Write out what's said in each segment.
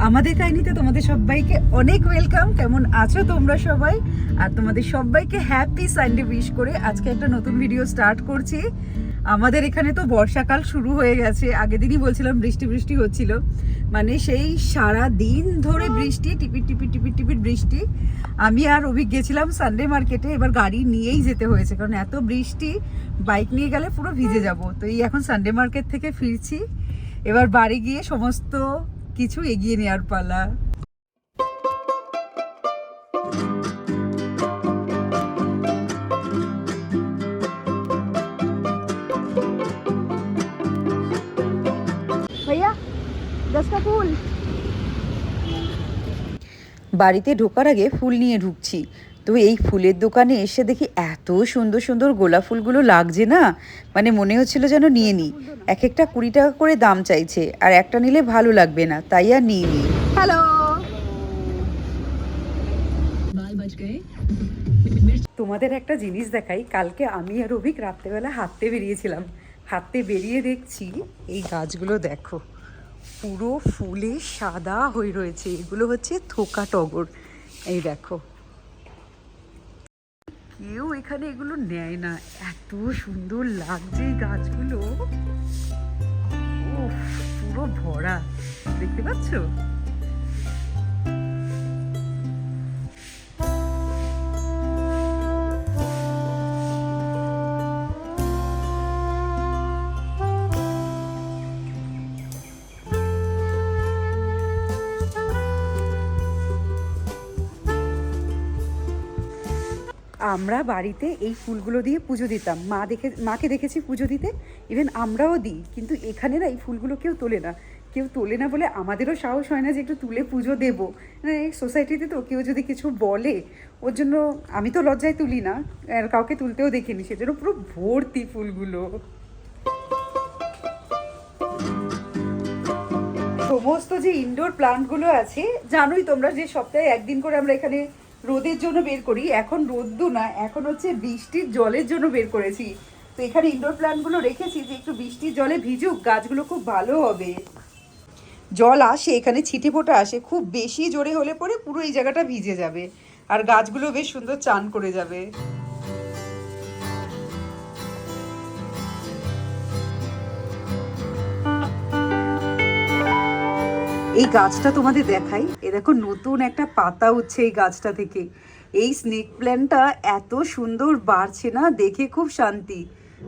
আমাদের কাহিনীতে তোমাদের সবাইকে অনেক ওয়েলকাম। কেমন আছো তোমরা সবাই? আর তোমাদের সবাইকে হ্যাপি সানডে উইশ করে আজকে একটা নতুন ভিডিও স্টার্ট করছি। আমাদের এখানে তো বর্ষাকাল শুরু হয়ে গেছে। আগের দিনই বলছিলাম বৃষ্টি বৃষ্টি হচ্ছিল, মানে সেই সারা দিন ধরে বৃষ্টি, টিপিট টিপিট টিপিট টিপিট বৃষ্টি। আমি আর অভিক গেছিলাম সানডে মার্কেটে, এবার গাড়ি নিয়েই যেতে হয়েছে কারণ এত বৃষ্টি, বাইক নিয়ে গেলে পুরো ভিজে যাব। তো এই এখন সানডে মার্কেট থেকে ফিরছি, এবার বাড়ি গিয়ে সমস্ত কিছু এগিয়ে নেওয়ার পালা। ভাইয়া 10টা ফুল। বাড়িতে ঢোকার আগে ফুল নিয়ে ঢুকছি, তো এই ফুলের দোকানে এসে দেখি এত সুন্দর সুন্দর গোলাপ ফুলগুলো লাগছে না, মানে মনে হচ্ছিল যেন নিয়ে নিই। এক একটা 20 টাকা করে দাম চাইছে, আর একটা নিলে ভালো লাগবে না, তাই আর নিয়ে নিই। হ্যালো, তোমাদের একটা জিনিস দেখাই। কালকে আমি আর অভিক রাত্রেবেলা হাঁটতে বেরিয়েছিলাম, হাঁটতে বেরিয়ে দেখছি এই গাছগুলো দেখো পুরো ফুলে সাদা হয়ে রয়েছে। এগুলো হচ্ছে থোকা টগর। এই দেখো, কেউ এখানে এগুলো নেয় না, এত সুন্দর লাগছে এই গাছগুলো। ও পুরো ভরা, দেখতে পাচ্ছ? আমরা বাড়িতে এই ফুলগুলো দিয়ে পুজো দিতাম, মাকে দেখেছি পুজো দিতে, ইভেন আমরাও দিই। কিন্তু এখানে না এই ফুলগুলো কেউ তোলে না বলে আমাদেরও সাহস হয় না যে একটু তুলে পুজো দেবো। এই সোসাইটিতে তো কেউ যদি কিছু বলে, ওর জন্য আমি তো লজ্জায় তুলি না, আর কাউকে তুলতেও দেখিনি, সেজন্য পুরো ভর্তি ফুলগুলো। সমস্ত যে ইনডোর প্লান্টগুলো আছে, জানোই তোমরা যে সপ্তাহে একদিন করে আমরা এখানে রোদের জন্য বের করি। এখন রোদ্দু না, এখন হচ্ছে বৃষ্টির জলের জন্য বের করেছি। তো এখানে ইনডোর প্লান্টগুলো রেখেছি যে একটু বৃষ্টির জলে ভিজুক, গাছগুলো খুব ভালো হবে। জল আসে এখানে, ছিটে ফোঁটা আসে, খুব বেশি জোরে হলে পরে পুরো এই জায়গাটা ভিজে যাবে, আর গাছগুলো বেশ সুন্দর চান করে যাবে। এই গাছটা তোমাদের দেখাই, এ দেখো নতুন একটা পাতা উঠছে এই গাছটা থেকে। এই স্নেক প্ল্যান্টটা এত সুন্দর বাড়ছে না, দেখে খুব শান্তি,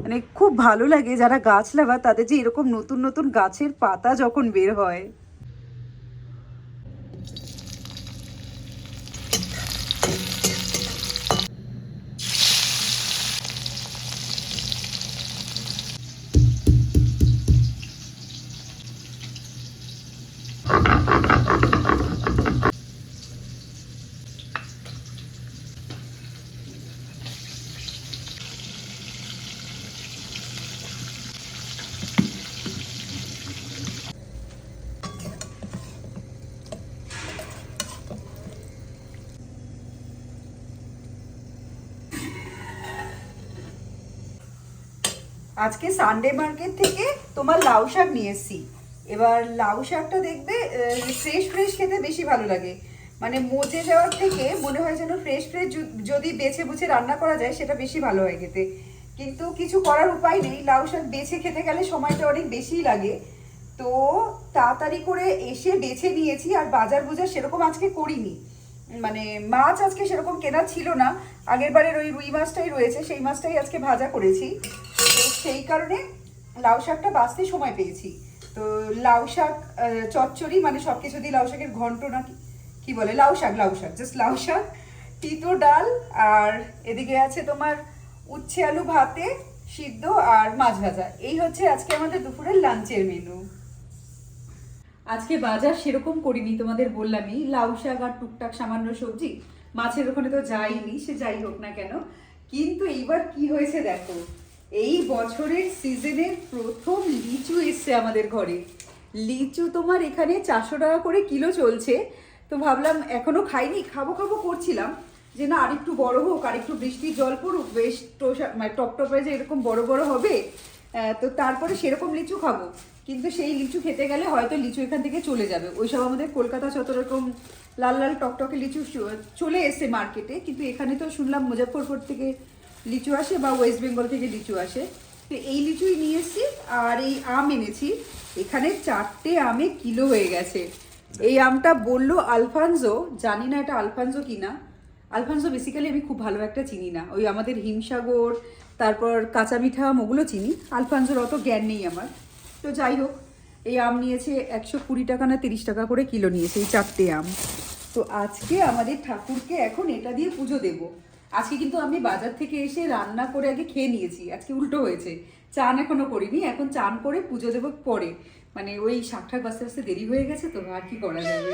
মানে খুব ভালো লাগে। যারা গাছ লাগা তাদের যে এরকম নতুন নতুন গাছের পাতা যখন বের হয়। আজকে সানডে মার্কেট থেকে তোমার লাউ শাক নিয়ে এসেছি। এবার লাউ শাকটা দেখবে ফ্রেশ ফ্রেশ খেতে বেশি ভালো লাগে, মানে মজে যাওয়ার থেকে মনে হয় যেন ফ্রেশ ফ্রেশ যদি বেছে বুছে রান্না করা যায় সেটা বেশি ভালো হয় খেতে। কিন্তু কিছু করার উপায় নেই, লাউ শাক বেছে খেতে গেলে সময়টা অনেক বেশিই লাগে। তো তাড়াতাড়ি করে এসে বেছে নিয়েছি, আর বাজার বুজার সেরকম আজকে করিনি, মানে মাছ আজকে সেরকম কেনা ছিল না। আগের বারের ওই রুই মাছটাই রয়েছে, সেই মাছটাই আজকে ভাজা করেছি। তো সেই কারণে লাউ শাকটা বাছতে সময় পেয়েছি। তো লাউ শাক চচ্চড়ি, মানে সব কিছু দিয়ে লাউ শাকের ঘন্ট না কি বলে, লাউ শাক জাস্ট লাউ শাক, তিতো ডাল, আর এদিকে আছে তোমার উচ্ছে আলু ভাতে সিদ্ধ, আর মাছ ভাজা। এই হচ্ছে আজকে আমাদের দুপুরের লাঞ্চের মেনু। আজকে বাজার সেরকম করিনি, তোমাদের বললামই, লাউ শাক আর টুকটাক সামান্য সবজি। মাছের ওখানে তো যাইনি, সে যাই হোক না কেন। কিন্তু এইবার কি হয়েছে দেখো, এই বছরের সিজনের প্রথম লিচু এসছে আমাদের ঘরে। লিচু তোমার এখানে 400 টাকা করে কিলো চলছে। তো ভাবলাম এখনো খাইনি, খাবো করছিলাম, যে না আরেকটু বড় হোক, আরেকটু বৃষ্টির জল পড়ুক, বেশ মানে টপটপে যে এরকম বড় বড় হবে, তো তারপরে সেরকম লিচু খাবো, কিন্তু সেই লিচু খেতে গেলে হয়তো লিচু এখান থেকে চলে যাবে। ওইসব আমাদের কলকাতা যত রকম লাল লাল টকটকে লিচু চলে এসছে মার্কেটে, কিন্তু এখানে তো শুনলাম মুজফ্ফরপুর থেকে লিচু আসে বা ওয়েস্ট বেঙ্গল থেকে লিচু আসে। তো এই লিচুই নিয়ে এসেছি, আর এই আম এনেছি। এখানে 4টে আমে কিলো হয়ে গেছে। এই আমটা বললো আলফানজো, জানি না এটা আলফানজো কিনা। আলফানজো বেসিক্যালি আমি খুব ভালো একটা চিনি না, ওই আমাদের হিমসাগর, তারপর কাঁচা মিঠা আম ওগুলো চিনি, আলফানজোর অত জ্ঞান নেই আমার। তো যাই হোক, এই আম নিয়েছে 120 টাকা না 30 টাকা করে কিলো নিয়েছে এই 4টে আম। তো আজকে আমাদের ঠাকুরকে এখন এটা দিয়ে পুজো দেব। আজকে কিন্তু আমি বাজার থেকে এসে রান্না করে আগে খেয়ে নিয়েছি, আজকে উল্টো হয়েছে, চান এখনো করিনি, এখন চান করে পুজো দেবো পরে। মানে ওই শাক ঠাক বাঁচতে বাঁচতে দেরি হয়ে গেছে, তো আর কি করা যাবে।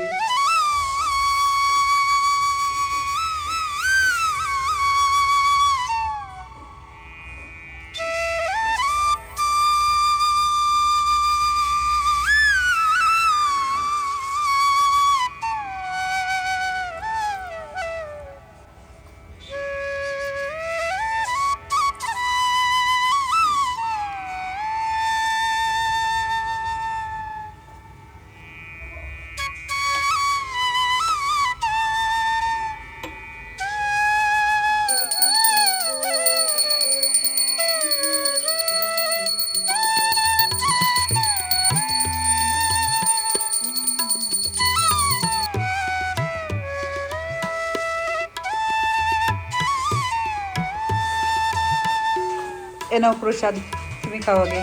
এ নাও প্রসাদ, তুমি খাও আগে,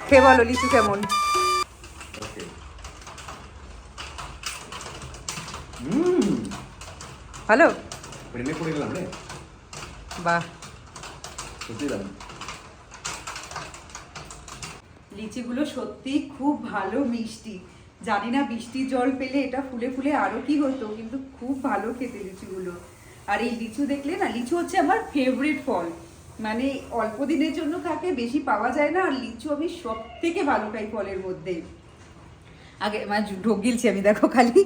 খেয়ে বলো লিচু কেমন। ভালো, প্রেমে পড়ে গেলাম রে। বাহ, সত্যি দারুণ। লিচিগুলো সত্যি খুব ভালো মিষ্টি। জানি না বৃষ্টির জল পেলে এটা ফুলে ফুলে আরো কি হতো, কিন্তু খুব ভালো খেতে লিচুগুলো। আর এই লিচু দেখলে না, লিচু হচ্ছে আমার ফেভারিট ফল, মানে অল্প দিনের জন্য থাকে, বেশি পাওয়া যায় না। আর লিচু আমি সব থেকে ভালো খাই ফলের মধ্যে। আগে মানে ঢোক গিলছি আমি, দেখো খালি।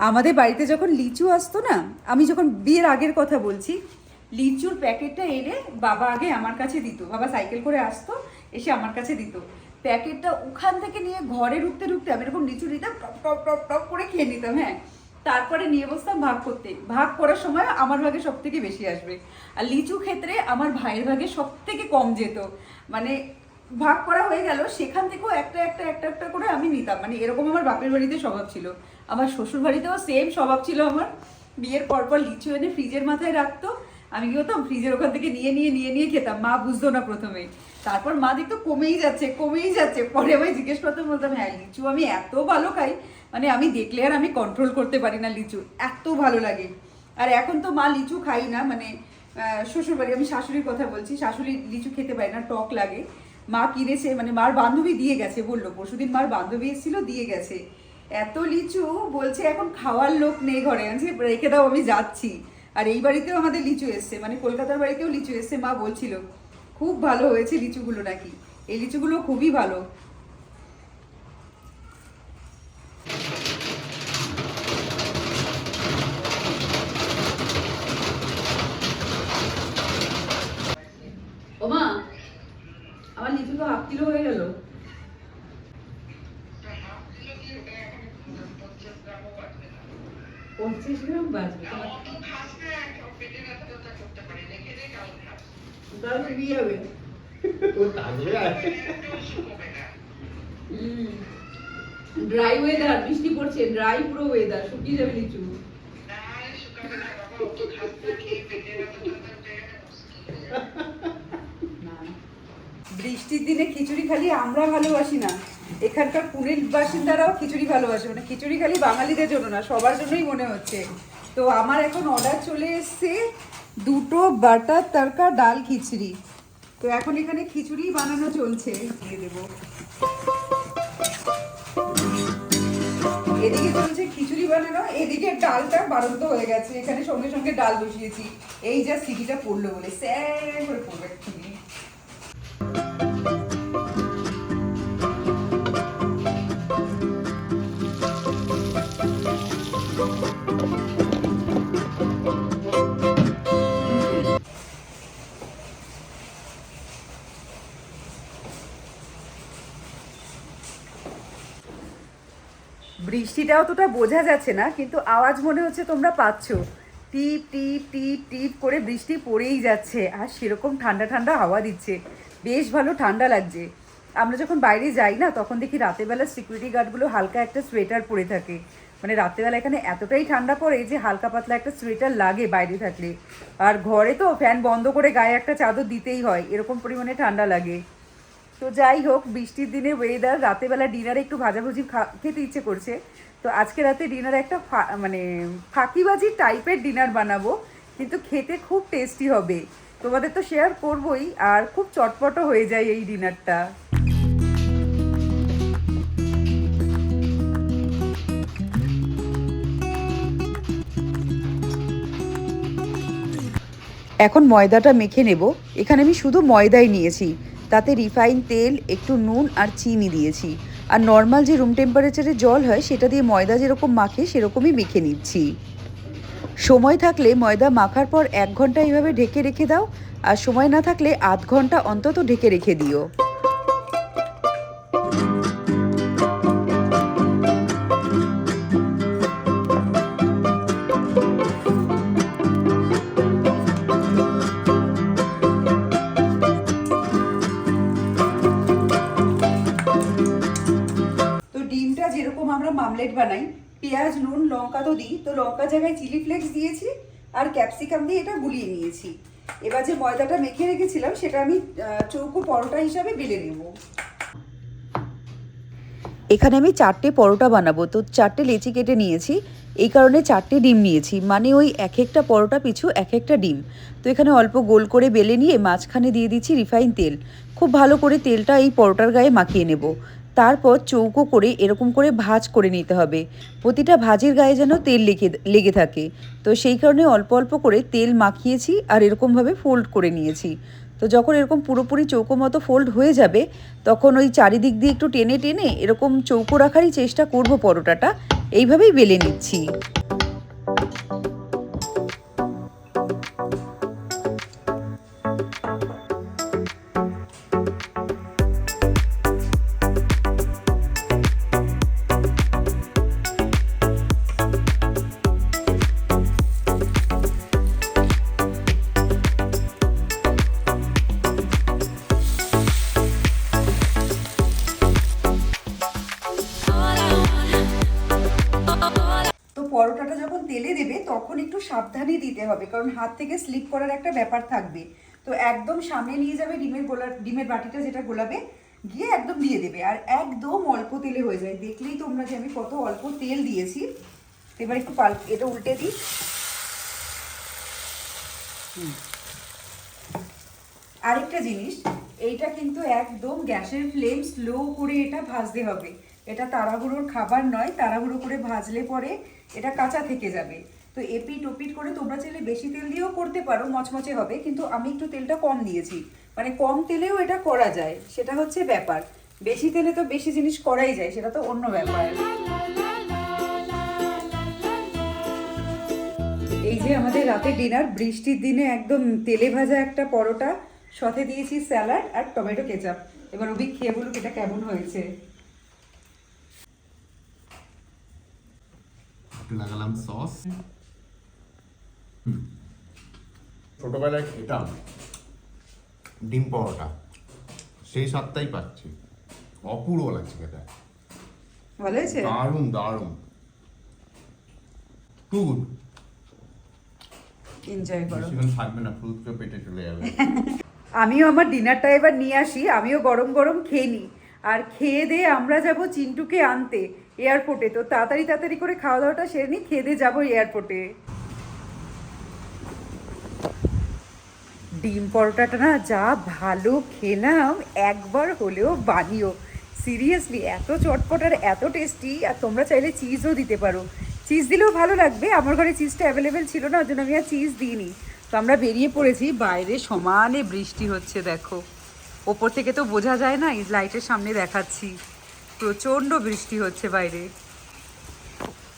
আমাদের বাড়িতে যখন লিচু আসতো না, আমি যখন বিয়ের আগের কথা বলছি, লিচুর প্যাকেটটা এনে বাবা আগে আমার কাছে দিত, বাবা সাইকেল করে আসতো, এসে আমার কাছে দিত প্যাকেটটা। ওখান থেকে নিয়ে ঘরে ঢুকতে ঢুকতে আমি এরকম লিচু নিতাম, টপ টপ টপ টপ করে খেয়ে নিতাম। হ্যাঁ, তারপরে নিয়ে বসতাম ভাগ করতে, ভাগ করার সময় আমার ভাগে সব থেকে বেশি আসবে। আর লিচু ক্ষেত্রে আমার ভাইয়ের ভাগে সব থেকে কম যেত, মানে ভাগ করা হয়ে গেল, সেখান থেকেও একটা একটা একটা একটা করে আমি নিতাম। মানে এরকম আমার বাপের বাড়িতে স্বভাব ছিল, আমার শ্বশুর বাড়িতেও সেম স্বভাব ছিল আমার। বিয়ের পরপর লিচু এনে ফ্রিজের মাথায় রাখতো, আমি কি হতাম ফ্রিজের ওখান থেকে নিয়ে নিয়ে নিয়ে নিয়ে খেতাম। মা বুঝতো না প্রথমে, তারপর মা দেখতো কমেই যাচ্ছে কমেই যাচ্ছে, পরে আমি জিজ্ঞেস করতাম, বলতাম হ্যাঁ লিচু আমি এত ভালো খাই, মানে আমি দেখলে আর আমি কন্ট্রোল করতে পারি না, লিচু এত ভালো লাগে। আর এখন তো মা লিচু খাই না, মানে শ্বশুর বাড়ি, আমি শাশুড়ির কথা বলছি, শাশুড়ি লিচু খেতে পারে না, টক লাগে। মা কিনেছে, মানে মার বান্ধবী দিয়ে গেছে, বললো পরশুদিন মার বান্ধবী এসেছিল, দিয়ে গেছে এত লিচু, বলছে এখন খাওয়ার লোক নেই ঘরে, আমি রেখে দাও আমি যাচ্ছি। আর এই বাড়িতেও আমাদের লিচু এসছে, মানে কলকাতার বাড়িতেও লিচু এসছে, মা বলছিল খুব ভালো হয়েছে লিচুগুলো নাকি। এই লিচুগুলো খুবই ভালো। ওমা, আমার লিচু তো 1/2 কিলো হয়ে গেল। পঞ্চাশ গ্রাম বাজবে ড্রাই ওয়েদার, বৃষ্টি পড়ছে, ড্রাই পুরো ওয়েদার, শুকিয়ে যাবে লিচু। বৃষ্টির দিনে খিচুড়ি খালি আমরা ভালোবাসি না, এখানকার পুরীর বাসিন্দারাও খিচুড়ি ভালোবাসে। মানে খিচুড়ি খালি বাঙালিদের জন্য না, সবার জন্যই মনে হচ্ছে। তো আমার এখন অর্ডার চলে এসছে 2টো বাটার তড়কা ডাল খিচুড়ি। তো এখন এখানে খিচুড়ি বানানো চলছে, দিয়ে দেবো। এদিকে চলছে খিচুড়ি বানানো, এদিকে ডালটা বাড়ন্ত হয়ে গেছে, এখানে সঙ্গে সঙ্গে ডাল বসিয়েছি, এই যা সিটিটা পড়লো বলে স্যার করে পড়বে এক্ষুনি। বৃষ্টিটা অতটা বোঝা যাচ্ছে না, কিন্তু আওয়াজ মনে হচ্ছে তোমরা পাচ্ছ। টিপ টিপ টিপ টিপ করে বৃষ্টি পড়েই যাচ্ছে, আর সেরকম ঠান্ডা ঠান্ডা হাওয়া দিচ্ছে, বেশ ভালো ঠান্ডা লাগছে। আমরা যখন বাইরে যাই না, তখন দেখি রাতেরবেলা সিকিউরিটি গার্ডগুলো হালকা একটা সোয়েটার পরে থাকে। মানে রাত্রেবেলা এখানে এতটাই ঠান্ডা পড়ে যে হালকা পাতলা একটা সোয়েটার লাগে বাইরে থাকলে। আর ঘরে তো ফ্যান বন্ধ করে গায়ে একটা চাদর দিতেই হয়, এরকম পরিমাণে ঠান্ডা লাগে। তো যাই হোক, বৃষ্টির দিনে ওয়েদার, রাতেবেলা ডিনারে একটু ভাজাভুজি খেতে ইচ্ছে করছে। তো আজকে রাতে ডিনারে একটা মানে ফাঁকিবাজি টাইপের ডিনার বানাবো, কিন্তু খেতে খুব টেস্টি হবে। তোমাদের তো শেয়ার করবোই, আর খুব চটপটো হয়ে যায় এই ডিনারটা। এখন ময়দাটা মেখে নেব। এখানে আমি শুধু ময়দাই নিয়েছি, তাতে রিফাইন তেল, একটু নুন আর চিনি দিয়েছি। আর নর্মাল যে রুম টেম্পারেচারে জল হয় সেটা দিয়ে ময়দা যেরকম মাখে সেরকমই মেখে নিচ্ছি। সময় থাকলে ময়দা মাখার পর 1 ঘন্টা এইভাবে ঢেকে রেখে দাও, আর সময় না থাকলে আধ ঘন্টা অন্তত ঢেকে রেখে দিও। যেরকম আমরা মামলেট বানাই, পেঁয়াজ নুন লঙ্কা তো দিই, তো লঙ্কা জায়গায় চিলি ফ্লেক্স দিয়েছি আর ক্যাপসিকাম দিয়ে এটা গুলিয়ে নিয়েছি। এবার যে ময়দাটা মেখে রেখেছিলাম সেটা আমি চৌকো পরোটা হিসাবে বেলে নেব। এখানে আমি 4টে পরোটা বানাবো, তো 4টে লেচি কেটে নিয়েছি। এই কারণে 4টে ডিম নিয়েছি, মানে ওই এক একটা পরোটা পিছু এক একটা ডিম। তো এখানে অল্প গোল করে বেলে নিয়ে মাঝখানে দিয়ে দিচ্ছি রিফাইন তেল। খুব ভালো করে তেলটা এই পরোটার গায়ে মাখিয়ে নেব। তারপর চৌকো করে এরকম করে ভাঁজ করে নিতে হবে। প্রতিটা ভাজের গায়ে যেন তেল লেগে থাকে, তো সেই কারণে অল্প অল্প করে তেল মাখিয়েছি আর এরকমভাবে ফোল্ড করে নিয়েছি। তো যখন এরকম পুরোপুরি চৌকো মতো ফোল্ড হয়ে যাবে, তখন ওই চারিদিক দিয়ে একটু টেনে টেনে এরকম চৌকো রাখারই চেষ্টা করব পরোটাটা। এইভাবেই বেলে নিচ্ছি। পরোটাটা যখন তেলে দেবে তখন একটু সাবধানে দিতে হবে, কারণ হাত থেকে স্লিপ করার একটা ব্যাপার থাকবে। তো একদম সামনে নিয়ে যাবে ডিমের বাটিটা, যেটা গোলাবে গিয়ে একদম দিয়ে দেবে, আর একদম অল্প তেলে হয়ে যায়। দেখলেই তোমরা যে আমি কত অল্প তেল দিয়েছি। এবার একটু এটা উল্টে দিই। আরেকটা জিনিস, এইটা কিন্তু একদম গ্যাসের ফ্লেম স্লো করে এটা ভাজতে হবে। এটা তাড়াহুড়োর খাবার নয়, তাড়াহুড়ো করে ভাজলে পরে এটা কাঁচা থেকে যাবে। তো এপিট ওপিট করে তোমরা চাইলে বেশি তেল দিয়েও করতে পারো, মচমচে হবে, কিন্তু আমি একটু তেলটা কম দিয়েছি। মানে কম তেলেও এটা করা যায়, সেটা হচ্ছে ব্যাপার। বেশি তেলে তো বেশি জিনিস করাই যায়, সেটা তো অন্য ব্যাপার। এই যে আমাদের রাতের ডিনার, বৃষ্টির দিনে একদম তেলে ভাজা একটা পরোটা, সাথে দিয়েছি স্যালাড আর টমেটো কেচাপ। এবার অভিক খেয়ে বলুক এটা কেমন হয়েছে। লাগালাম সস। ছোটবেলায় খেতাম ডিম পরোটা, সেই স্বাদটাই পাচ্ছি। অপূর্ব লাগছে খেতে। ভালো হয়েছে? দারুণ দারুণ, টু গুড। এনজয় করো। বেশিক্ষণ থাকবে না, ফুলকে পেটে চলে যাবে। আমিও আমার ডিনারটা এবার নিয়ে আসি, আমিও গরম গরম খেয়ে নিই। আর খেয়ে দিয়ে আমরা যাব চিন্টুকে আনতে এয়ারপোর্টে। তো তাড়াতাড়ি করে খাওয়া দাওয়াটা সেরে নিই, খেয়ে দিয়ে যাবো এয়ারপোর্টে। ডিম পরোটাটা না যা ভালো খেলাম, একবার হলেও বানিও। সিরিয়াসলি এত চটপট আর এত টেস্টি। আর তোমরা চাইলে চিজও দিতে পারো, চিজ দিলেও ভালো লাগবে। আমার ঘরে চিজটা অ্যাভেলেবেল ছিল না, ওই জন্য আমি আর চিজ দিইনি। তো আমরা বেরিয়ে পড়েছি, বাইরে সমানে বৃষ্টি হচ্ছে দেখো। ওপর থেকে তো বোঝা যায় না, এই লাইটের সামনে দেখাচ্ছি, প্রচণ্ড বৃষ্টি হচ্ছে বাইরে।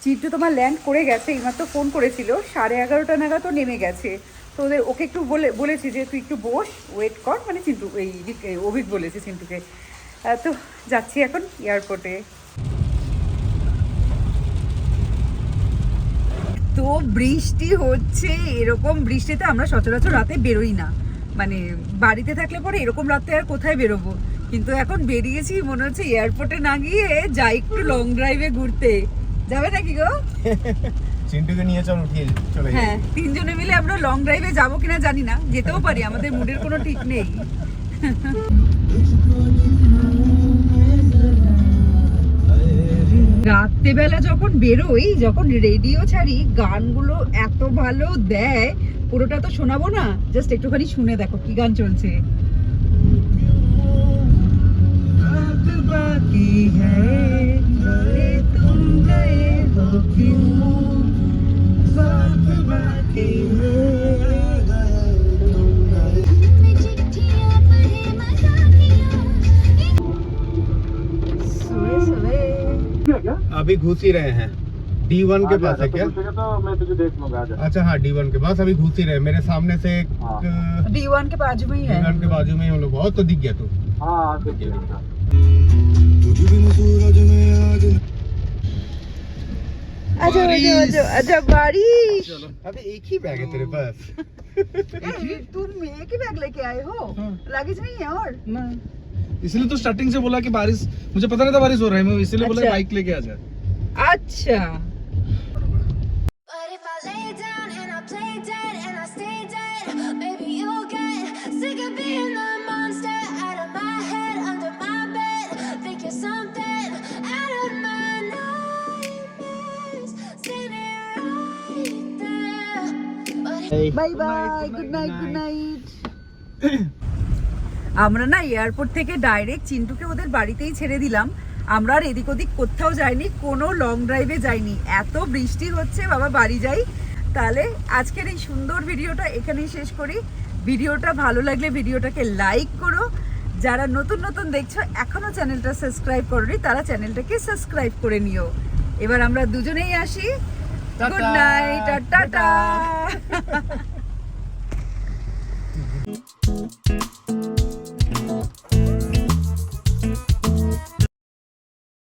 চিন্টু তোমার ল্যান্ড করে গেছে, এইমাত্র ফোন করেছিল, 11:30 নাগাদ তো নেমে গেছে। তো ওকে একটু বলেছি যে তুই একটু বস, ওয়েট কর, মানে চিন্টু এই অভিক বলেছে চিন্টুকে। তো যাচ্ছি এখন এয়ারপোর্টে। বৃষ্টি হচ্ছে, এরকম বৃষ্টিতে আমরা সচরাচর রাতে বেরোই না, মানে বাড়িতে থাকলে পরে এরকম রাতে আর কোথায় বেরোবো, কিন্তু এখন বেরিয়েছি, মনে হচ্ছে এয়ারপোর্টে না গিয়ে যাই একটু লং ড্রাইভে ঘুরতে। যাবে নাকি গো? চিন্টুকে নিয়ে চল, উঠিয়ে চলে হ্যাঁ, তিনজনে মিলে আমরা লং ড্রাইভে যাবো কিনা জানি না, যেতেও পারি, আমাদের মুডের কোনো ঠিক নেই। রাত্রেবেলা যখন বেরোই, যখন রেডিও ছাড়ি, গানগুলো এত ভালো দেয়, পুরোটা তো শোনাবো না, জাস্ট একটুখানি শুনে দেখো কি গান চলছে। अभी घुस ही रहे हैं। D1 के पास है क्या? तो मैं तुझे देख लूंगा। आजा। अच्छा हाँ, D1 के पास अभी घुस ही रहे। मेरे सामने से एक D1 के बाजू में ही है। D1 के बाजू में ही हम लोग। बहुत तो दिख गया तू। हाँ दिख गया। अच्छा अच्छा बारिश। अबे एक ही बैग है तेरे पास। तुम एक ही बैग लेके आए हो? लगेज नहीं है और? इसलिए तो स्टार्टिंग से बोला कि बारिश, मुझे पता नहीं था बारिश हो रहा है, मैं इसलिए बोला अच्छा। बाइक लेके आ जा। अच्छा, But if I lay down and I play dead and I stay dead, maybe you'll get sick of being the monster out of my head, under my bed. Think you're something out of my nightmares, standing right there. But bye bye, good night, good night. আমরা না airport থেকে direct চিন্টুকে ওদের বাড়িতেই ছেড়ে দিলাম, আমরা আর এদিক ওদিক কোথাও যাইনি, কোনো লং ড্রাইভে যাইনি, এত বৃষ্টি হচ্ছে, বাবা বাড়ি যাই। তাহলে আজকের এই সুন্দর ভিডিওটা এখানেই শেষ করি। ভিডিওটা ভালো লাগলে ভিডিওটাকে লাইক করো, যারা নতুন নতুন দেখছো এখনো চ্যানেলটা সাবস্ক্রাইব করোনি তারা চ্যানেলটাকে সাবস্ক্রাইব করে নিও। এবার আমরা দুজনেই আসি, গুড নাইট আর টাটা।